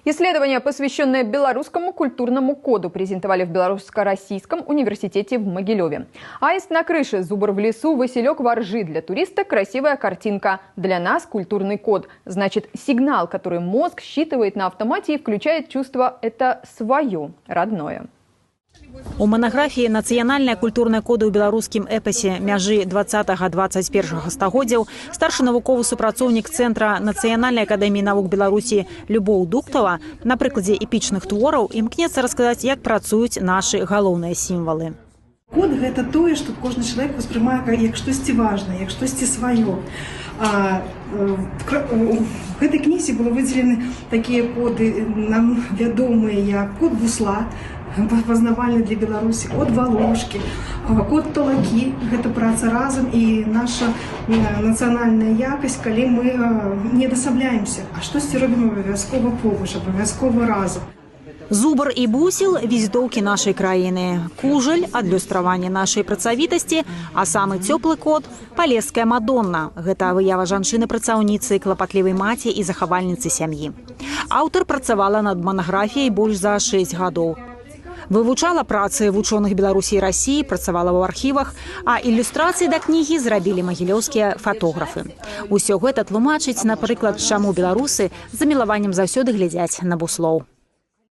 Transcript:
Исследование, посвященное белорусскому культурному коду, презентовали в Белорусско-Российском университете в Могилеве. Аист на крыше, зубр в лесу, василек во ржи. Для туриста красивая картинка. Для нас культурный код. Значит, сигнал, который мозг считывает на автомате и включает чувство «это свое, родное». У монографії «Нацыянальныя культурныя коды ў беларускім эпасе мяжы 20-21 стагоддзяў» старшы навуковы супрацоўнік Цэнтра Нацыянальнай акадэміі навук Беларусі Любоў Дуктава на прыкладзе эпічных твораў імкнецца расказаць, як працуюць нашы галоўныя сімвалы. Код – гэта тое, што кожны чалавек успрымае як штосьці важнае, як штосьці сваё. В гэтай кнізе было выдзелены такія коды, нам вядомыя, як код бусла, пазнавальны для Беларусі, код валошкі, код талакі, гэта праца разам і наша нацыянальная якасць, калі мы не дасабляемся, а штосьці робім абавязкова побач, абавязкова разам. Зубр і бусел – візітоўкі нашай краіны. Кужель – адлюстраванне нашай працавітасці, а самы цёплы код – палеская мадонна. Гэта выява жанчыны-працаўніцы, клапатлівай маці і захавальніцы сям'і. Аўтар працавала над манаграфіяй больш за 6 гадоў. Вывучала працы вучоных Беларусі і Расіі, працавала ў архівах, а ілюстрацыі да кнігі зрабілі магілёўскія фатографы. Усё гэта тлумачыць, напрыклад, чаму беларусы з замілаваннем заўсёды глядзяць на буслоў.